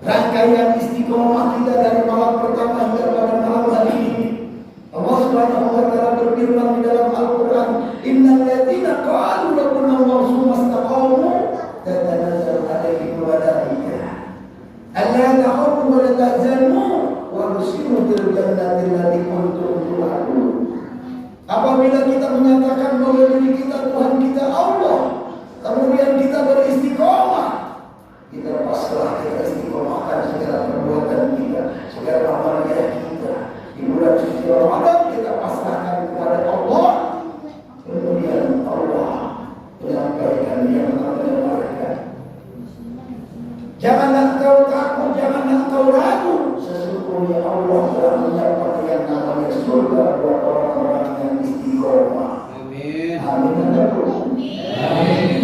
Rangkaian istiqomah kita dari malam fil jannati allati kuntum tu'adun. Apabila kita menyatakan bahwa diri kita Tuhan kita Allah, kemudian kita beristiqomah, kita pasrah, kita istiqomahkan segala perbuatan kita, segala amalnya kita. Di bulan suci Ramadan kita pasrahkan kepada Allah, kemudian Allah menyampaikan yang mereka. Janganlah engkau takut, janganlah engkau ragu. Sesungguhnya Allah telah menyiapkan yang namanya surga buat orang-orang yang istiqomah. Amin. Amin. Amin.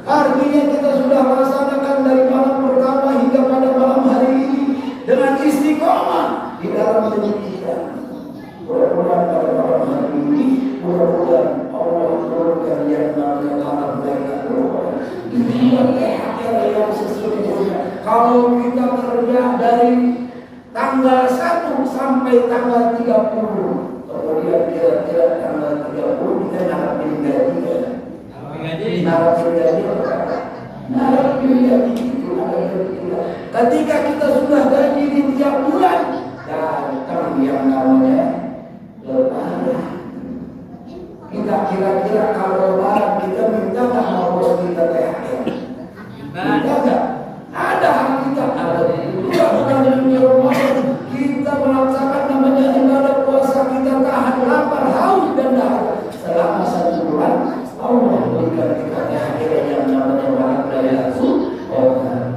Artinya kita sudah melaksanakan dari malam pertama hingga pada malam hari ini dengan istiqomah di dalam demikian. Mudah-mudahan pada malam hari ini, mudah-mudahan Allah turunkan yang namanya malam Lailatul Qadar. Ini yang sesungguhnya. Kalau kita kerja dari tanggal 1 sampai tanggal 30, kemudian kira-kira tanggal 30 kita ngarapin gaji ya. Ngarapin gaji itu. Ketika kita sudah gaji di tiap bulan, datang yang namanya Lebaran. Kita kira-kira kalau Lebaran kita minta nggak mau bos kita THR? Minta nggak? Ada hak kita, ada. Bukan Ramadan kita melaksanakan namanya ibadah puasa, kita tahan lapar, haus dan dahaga selama 1 bulan. Allah berikan kita THR yang namanya malam Lailatul Qadar.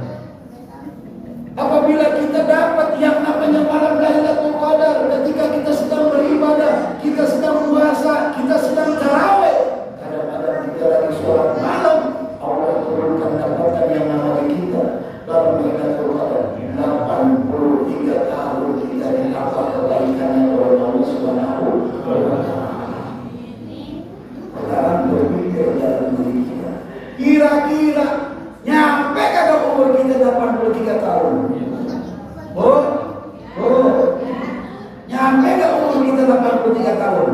Apabila kita dapat yang namanya malam Lailatul Qadar, ketika kita sedang beribadah, kita sedang puasa, kita sedang tarawih, kadang-kadang kita lagi sholat malam, Allah turunkan dapatan yang namanya kita dalam Lailatul Qadar. 83 tahun kita diapa kebaikannya oleh Allah Subhanahu wa Ta'ala. Sekarang berpikir dalam diri kita, kira-kira nyampe kagak umur kita 83 tahun? Nyampe gak umur kita 83 tahun?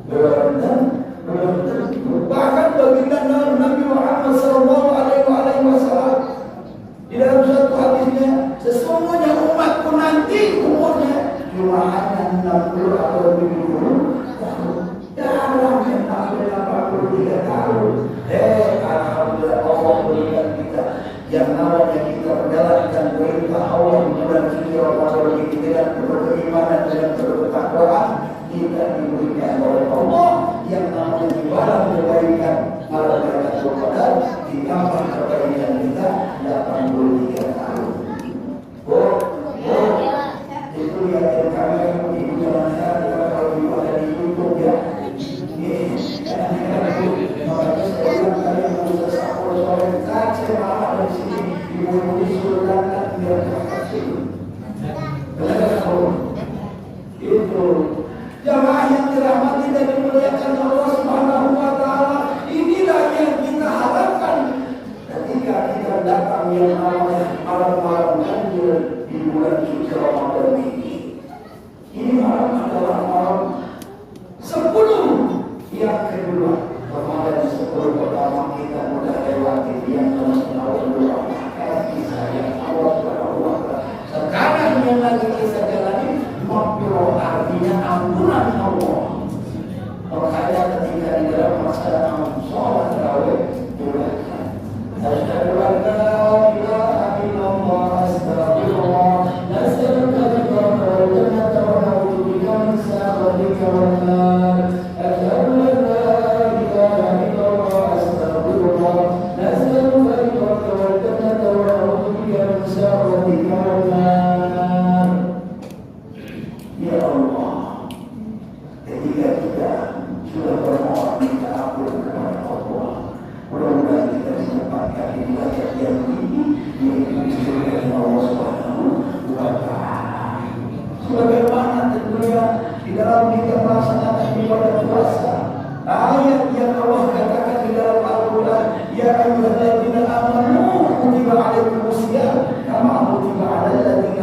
Belum tentu. Bahkan baginda Nabi Muhammad SAW di dalam suatu hadisnya, sesungguhnya umatku nanti umurnya cuma hanya 60 atau 70 tahun. Dalam yang sampai 83 tahun. Alhamdulillah Allah berikan kita yang namanya kita menjalankan perintah Allah di bulan suci Ramadan ini dengan penuh keimanan dan penuh ketakwaan, kita diberikan oleh Allah yang namanya ibadah kebaikan malam Lailatul Qadar, ditambah kebaikan kita 83 tahun. Itu yang kami ibu jalan saya kalau ibu ada di YouTube ya. Makanya saya bilang kalian harus bersapur sore kaca malah dari sini ibu disuruh datang biar kasih. Itu jamaah yang dirahmati dan dimuliakan Allah Subhanahu wa Ta'ala, inilah yang kita harapkan ketika kita datang yang namanya malam-malam ganjil di bulan suci Ramadan ini. Ini malam adalah malam 10 yang kedua. Ramadan 10 pertama kita sudah lewati yang namanya Allah. Sekarang yang lagi kita jalani maghfirah, artinya ampunan Allah. Makanya ketika di dalam masa sholat tarawih doakan, asyhadu an la ilaha illallah astaghfirullah nas'aluka al-jannata wal jannata wa na'udzu bika min sakhatika wan nar. Asyhadu an la ilaha illallah astaghfirullah nas'aluka al-jannata wal jannata wa na'udzu bika min sakhatika wan nar. Ya Allah, ketika kita sudah bermohon minta ampun kepada Allah, mudah-mudahan kita disempatkan di derajat yang tinggi, yaitu surga Allah Subhanahu wa Ta'ala. Sebagaimana tentunya di dalam kita melaksanakan ibadah puasa, ayat yang Allah katakan di dalam Al-Quran, ya ayyuhalladzina amanu kutiba alaikumus syiyam kama kutiba alal ladzina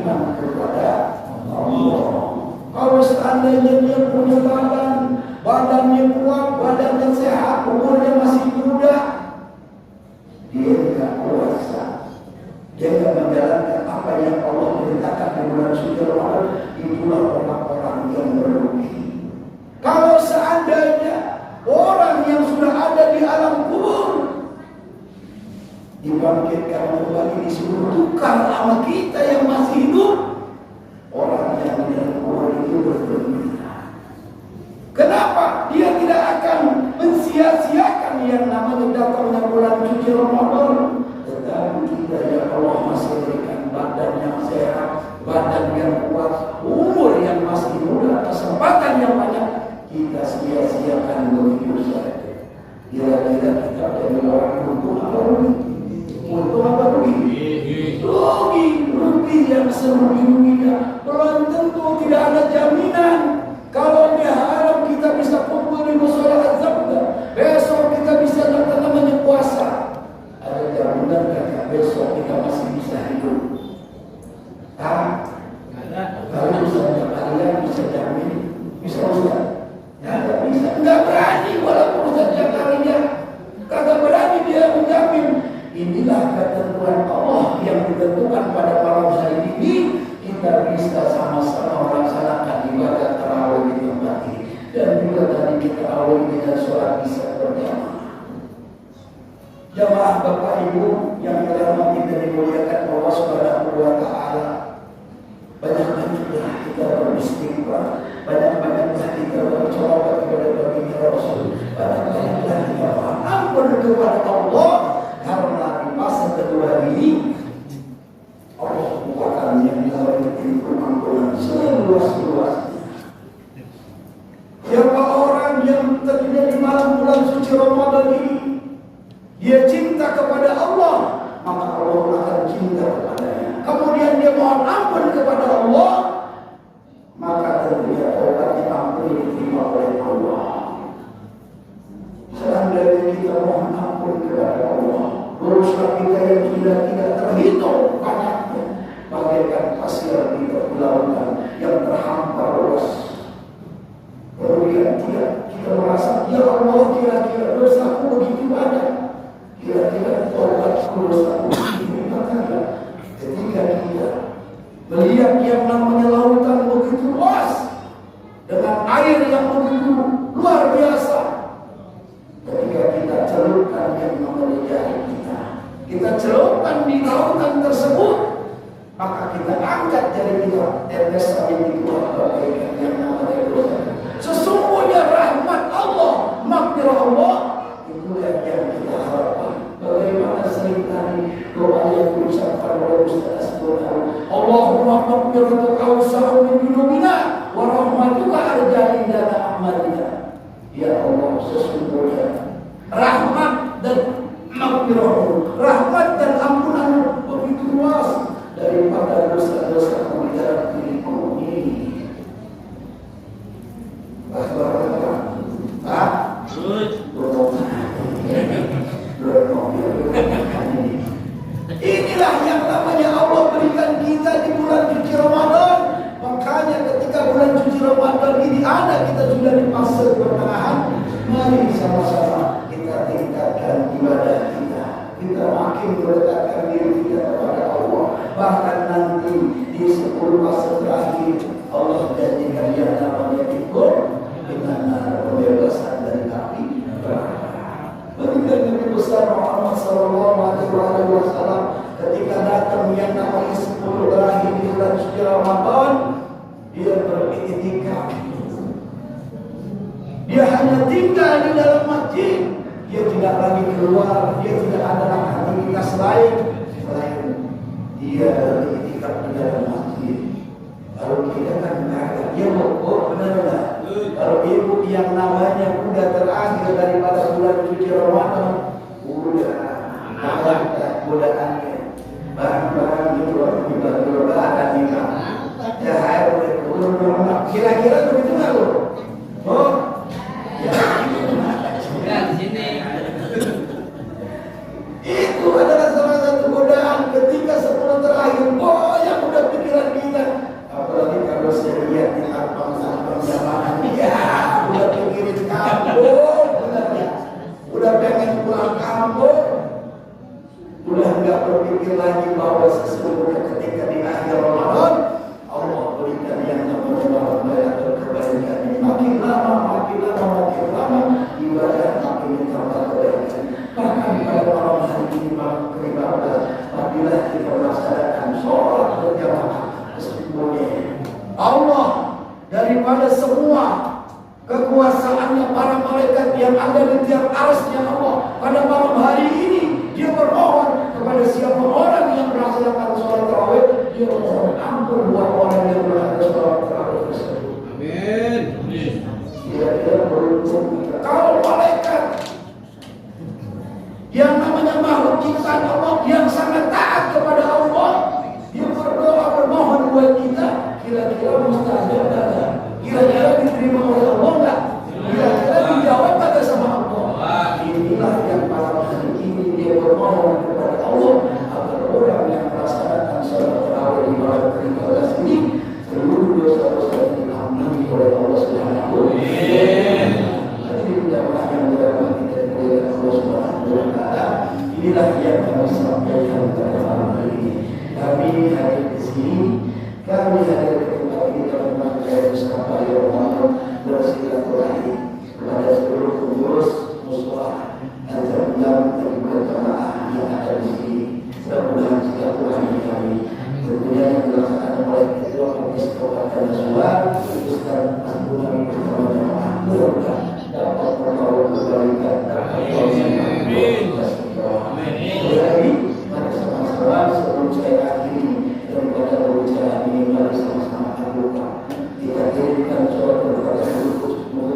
beriman kepada Allah. Kalau seandainya dia punya badannya kuat, badannya sehat, umurnya masih muda, dia tidak puasa, dia tidak menjalankan apa yang Allah perintahkan di bulan suci Ramadan, itulah orang-orang yang merugi. Kalau seandainya orang yang sudah ada di alam kubur dibangkitkan kembali, disuruh tukar sama kita yang masih hidup, orang yang di dalam kubur itu bergembira. Kenapa? Dia tidak akan mensia-siakan yang namanya datangnya bulan suci Ramadan. Tetapi kita ya Allah masih berikan badan yang sehat, badan yang kuat, umur yang masih muda, kesempatan yang banyak, kita sia-siakan begitu saja. Kira-kira kita jadi orang untung apa rugi? Untung apa rugi? Rugi yang serugi-ruginya. Belum tentu, tidak ada jaminan. Kalau dia harap kita bisa kumpul di musola azabda, besok kita bisa datang namanya puasa, ada jaminan kan besok kita masih bisa hidup? Kalau saja kalian bisa jamin, bisa ustaz? Tidak bisa, tidak berani walaupun ustaz kalian kagak berani dia menjamin. Inilah ketentuan Allah yang ditentukan pada malam hari ini. Kita bisa sama-sama melaksanakan ibadah tarawih di tempat ini, dan juga tadi kita awali dengan sholat isya berjamaah. Jamaah Bapak Ibu yang dirahmati dan dimuliakan Allah Subhanahu wa Ta'ala, banyak-banyaklah kita beristighfar, banyak-banyaklah kita bersolawat kepada baginda Rasul, banyak-banyaklah kita ampun kepada Allah, karena di fase kedua ini Allah bukan yang melalui ampunan seluas-luasnya. Siapa orang yang terjadi di malam bulan suci Ramadan ini, dia cinta kepada Allah, maka Allah akan cinta kepadanya. Kemudian dia mohon ampun kepada Allah, maka tentunya taubatnya ampun diterima oleh Allah. Seandainya kita mohon ampun kepada Allah, dosa kita yang sudah tidak terhitung banyaknya, bagaikan pasir di lautan yang terhampar luas. Kemudian kita merasa, ya Allah, kira-kira dosaku begitu banyak, kira-kira taubatku dosaku begitu banyak. Ketika kita melihat yang namanya lautan begitu luas dengan air yang begitu luar biasa, ketika kita celupkan yang namanya jari kita celupkan di lautan tersebut, maka kita angkat jari kita, tetes sampai dikeluar bagaikan yang namanya dosa. Sesungguhnya rahmat Allah, maghfirah Allah, itu yang kita harapkan. Bagaimana sering tadi doa yang diucapkan oleh Ustaz Asbun, Allahumma maghfiratu awsa'u min dunubina wa rahmatuka arja indana ahmadina. Ya Allah, sesungguhnya rahmat dan maghfirah, rahmat dan ampunan begitu luas daripada dosa-dosa di dalam diriku ini. Inilah yang namanya Allah berikan kita di bulan suci Ramadan. Makanya ketika bulan suci Ramadan ini ada, kita sudah di fase pertengahan. Mari sama-sama kita tingkatkan ibadah kita. Kita makin mendekatkan diri kita kepada Allah. Bahkan nanti di 10 fase terakhir Allah janjikan yang namanya ikut dengan pembebasan dari api neraka. Ketika Nabi besar Muhammad SAW ketika datang yang namanya 10 terakhir di bulan suci Ramadan, dia beriktikaf. Dia hanya tinggal di dalam masjid. Dia tidak lagi keluar. Dia tidak ada aktivitas lain selain dia beriktikaf di dalam masjid. Kalau kita kan ada, dia mau benar-benar. Kalau ibu yang namanya udah terakhir daripada bulan suci Ramadan, udah godaannya, barang-barang itu dibagikan nikah. Ya air udah kira-kira begitu nggak lo? Oh, ya di sini. Itu adalah salah satu godaan ketika 10 terakhir. Oh, yang udah pikiran dia Allah daripada semua kekuasaannya para malaikat yang ada di tiap arsy-Nya Allah pada malam hari ini, dia bermohon kepada siapa orang yang melaksanakan sholat tarawih, dia mohon ampun buat orang yang melaksanakan sholat tarawih tersebut. Amin. Kira-kira beruntung kalau malaikat yang namanya makhluk ciptaan Allah yang sangat taat kepada Allah, dia berdoa bermohon buat kita, kira-kira mustajab enggak? Kira-kira diterima oleh Allah enggak? Kira-kira dijawab enggak sama Allah? Inilah yang pada hari ini dia bermohon kepada Allah agar orang yang melaksanakan sholat tarawih di malam 13 ini seluruh dosa-dosa diampuni oleh Allah Subhanahu wa taala. Jadi mudah-mudahan dirahmati oleh Allah Subhanahu wa taala. Inilah yang kami sampaikan pada malam hari ini. Kami hadir di sini, kami hadir ke tempat ini dalam rangka bersama Ramadan bersilaturahmi kepada seluruh pengurus musyawarah dan jemaah yang ada di sini. Mudah-mudahan silaturahmi kami tentunya yang dilaksanakan oleh Ketua Komisi Kabupaten Sula, Ustaz Abdul Hamid bersama jemaah, mudah-mudahan dapat membawa kebaikan dan lagi, mari sama-sama sebelum saya akhiri daripada pembicaraan ini, mari sama-sama berdoa. Kita jadikan sholat kepada seluruh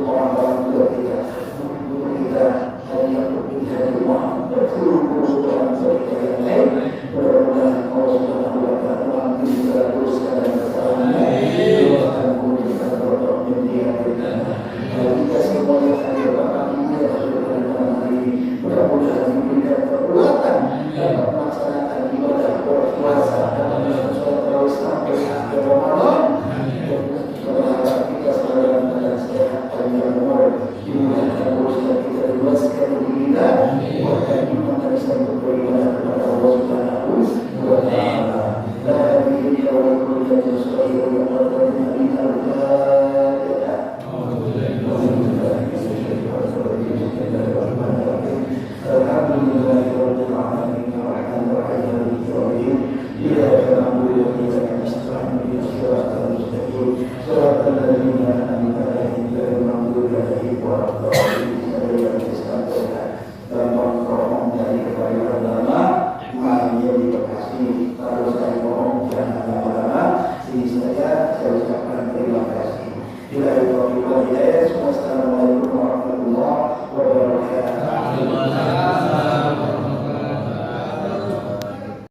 orang-orang tua kita, guru kita, dan yang berpindah di rumah, berguru-guru orang tua kita yang lain. Mudah-mudahan Allah Subhanahu wa taala mengampuni segala dosa dan kesalahan. Doakan kemudian kita berdoa mendiamkan. Kita semua yang hadir Bapak Ibu yang sudah hari ini, mudah-mudahan diberikan kekuatan dapat melaksanakan ibadah berpuasa dan sholat tarawih sampai akhir Ramadan. Berharap kita selalu dalam keadaan sehat dan umur, dimudahkan urusan kita diluaskan rezeki kita, buatkan iman dan sambut beribadah kepada Allah Subhanahu wa taala. La ilaha illallah wa la ilaha illallah.